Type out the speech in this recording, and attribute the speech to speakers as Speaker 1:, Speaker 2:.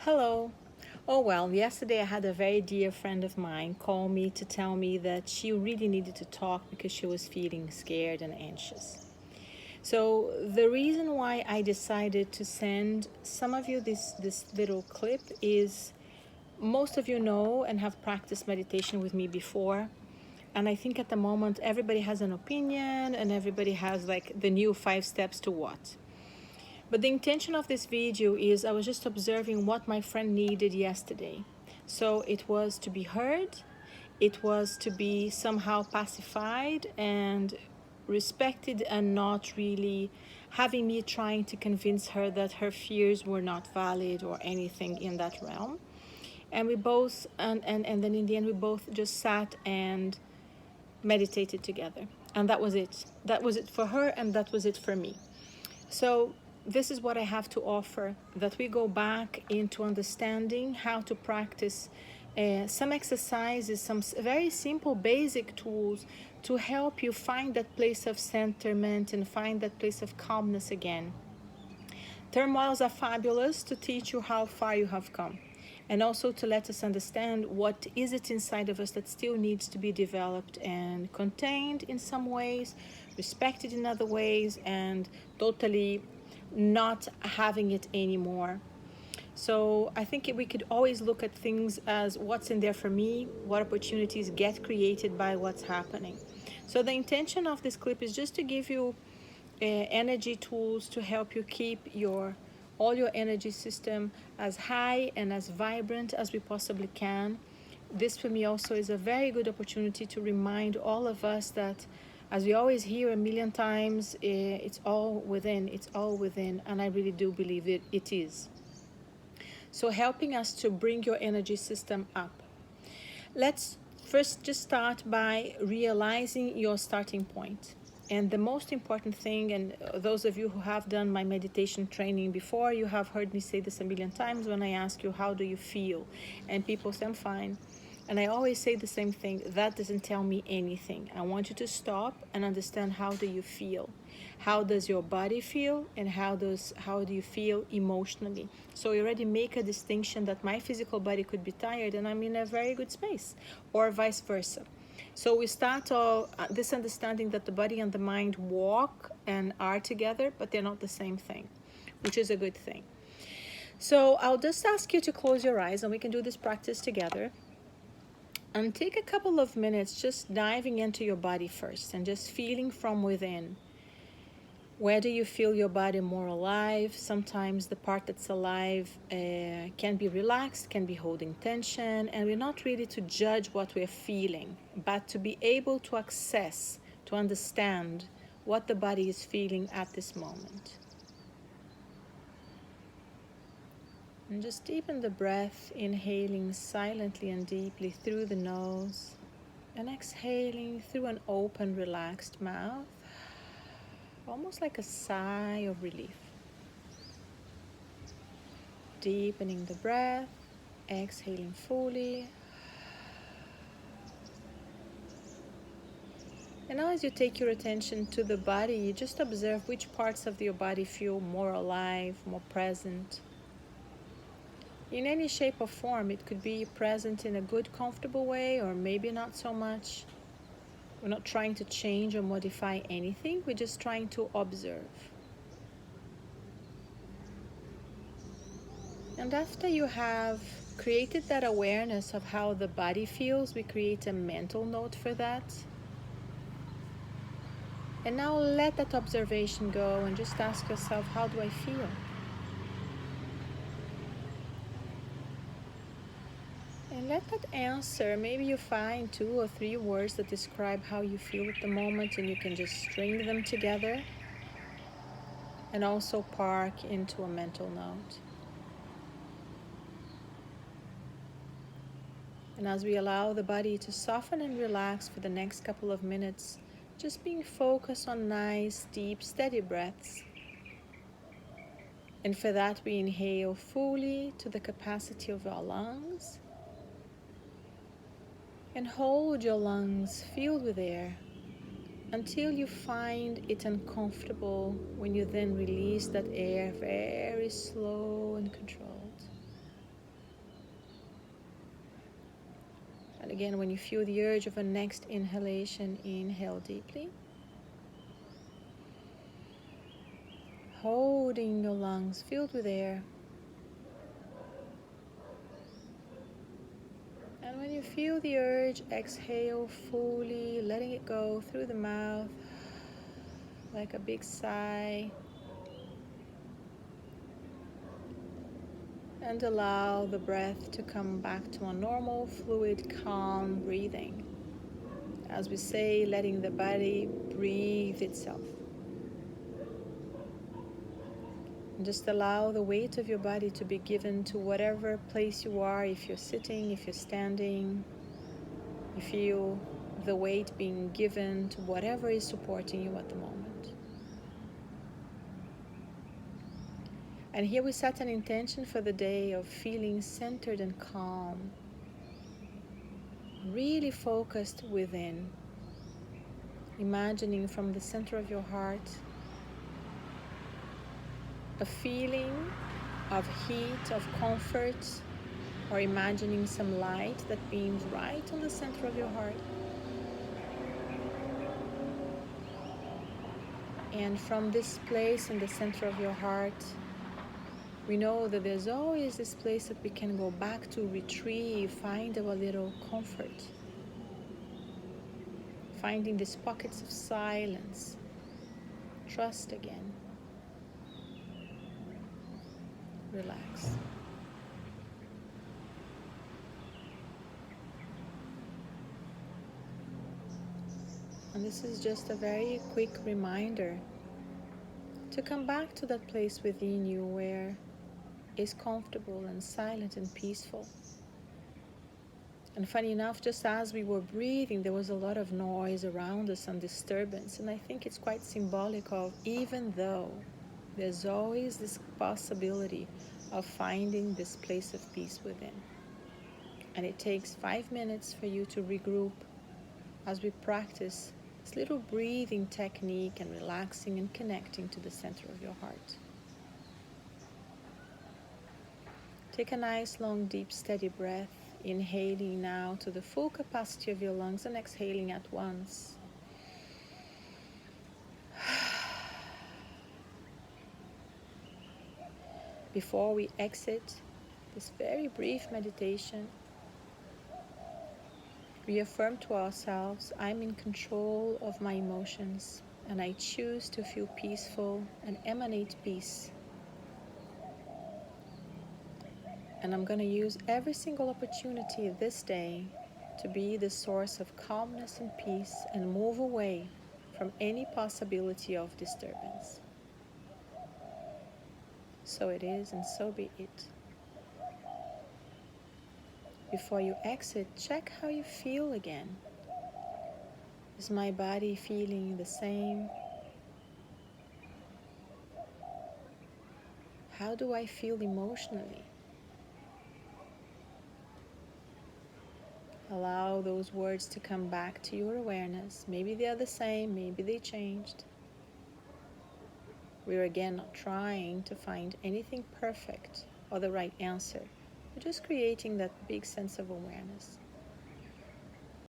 Speaker 1: Hello. Oh, well, yesterday I had a very dear friend of mine call me to tell me that she really needed to talk because she was feeling scared and anxious. So, the reason why I decided to send some of you this little clip is most of you know and have practiced meditation with me before. And I think at the moment everybody has an opinion and everybody has like the new 5 steps to what. But the intention of this video is I was just observing what my friend needed yesterday. So it was to be heard, it was to be somehow pacified and respected, and not really having me trying to convince her that her fears were not valid or anything in that realm. And we both, and then in the end, we both just sat and meditated together. And that was it. That was it for her, and that was it for me. So this is what I have to offer, that we go back into understanding how to practice some exercises, some very simple basic tools to help you find that place of centerment and find that place of calmness again. Turmoils are fabulous to teach you how far you have come, and also to let us understand what is it inside of us that still needs to be developed and contained in some ways, respected in other ways, and totally not having it anymore. So I think we could always look at things as what's in there for me, what opportunities get created by what's happening. So the intention of this clip is just to give you energy tools to help you keep all your energy system as high and as vibrant as we possibly can. This for me also is a very good opportunity to remind all of us that, as we always hear a million times, it's all within, and I really do believe it is. So helping us to bring your energy system up. Let's first just start by realizing your starting point. And the most important thing, and those of you who have done my meditation training before, you have heard me say this a million times when I ask you, how do you feel? And people say, I'm fine. And I always say the same thing, that doesn't tell me anything. I want you to stop and understand, how do you feel? How does your body feel, and how do you feel emotionally? So you already make a distinction that my physical body could be tired and I'm in a very good space, or vice versa. So we start this understanding that the body and the mind walk and are together, but they're not the same thing, which is a good thing. So I'll just ask you to close your eyes, and we can do this practice together. And take a couple of minutes just diving into your body first and just feeling from within. Where do you feel your body more alive? Sometimes the part that's alive can be relaxed, can be holding tension, and we're not really to judge what we're feeling, but to be able to access, to understand what the body is feeling at this moment. And just deepen the breath, inhaling silently and deeply through the nose, and exhaling through an open, relaxed mouth, almost like a sigh of relief. Deepening the breath, exhaling fully. And now as you take your attention to the body, you just observe which parts of your body feel more alive, more present. In any shape or form, it could be present in a good, comfortable way, or maybe not so much. We're not trying to change or modify anything, we're just trying to observe. And after you have created that awareness of how the body feels, we create a mental note for that. And now let that observation go and just ask yourself, how do I feel? And let that answer, maybe you find 2 or 3 words that describe how you feel at the moment, and you can just string them together and also park into a mental note. And as we allow the body to soften and relax for the next couple of minutes, just being focused on nice, deep, steady breaths. And for that, we inhale fully to the capacity of our lungs and hold your lungs filled with air until you find it uncomfortable, when you then release that air very slow and controlled. And again, when you feel the urge of a next inhalation, inhale deeply, holding your lungs filled with air. And when you feel the urge, exhale fully, letting it go through the mouth like a big sigh. And allow the breath to come back to a normal, fluid, calm breathing. As we say, letting the body breathe itself. And just allow the weight of your body to be given to whatever place you are. If you're sitting, if you're standing, you feel the weight being given to whatever is supporting you at the moment. And here we set an intention for the day of feeling centered and calm, really focused within, imagining from the center of your heart a feeling of heat, of comfort, or imagining some light that beams right on the center of your heart. And from this place in the center of your heart, we know that there's always this place that we can go back to, retrieve, find our little comfort. Finding these pockets of silence, trust again. Relax. And this is just a very quick reminder to come back to that place within you where it's comfortable and silent and peaceful. And funny enough, just as we were breathing, there was a lot of noise around us and disturbance. And I think it's quite symbolic of, even though there's always this possibility of finding this place of peace within. And it takes 5 minutes for you to regroup as we practice this little breathing technique and relaxing and connecting to the center of your heart. Take a nice, long, deep, steady breath, inhaling now to the full capacity of your lungs and exhaling at once. Before we exit this very brief meditation, reaffirm to ourselves, I'm in control of my emotions and I choose to feel peaceful and emanate peace. And I'm going to use every single opportunity this day to be the source of calmness and peace and move away from any possibility of disturbance. So it is, and so be it. Before you exit, check how you feel again. Is my body feeling the same? How do I feel emotionally? Allow those words to come back to your awareness. Maybe they are the same, maybe they changed. We're again not trying to find anything perfect or the right answer. We're just creating that big sense of awareness.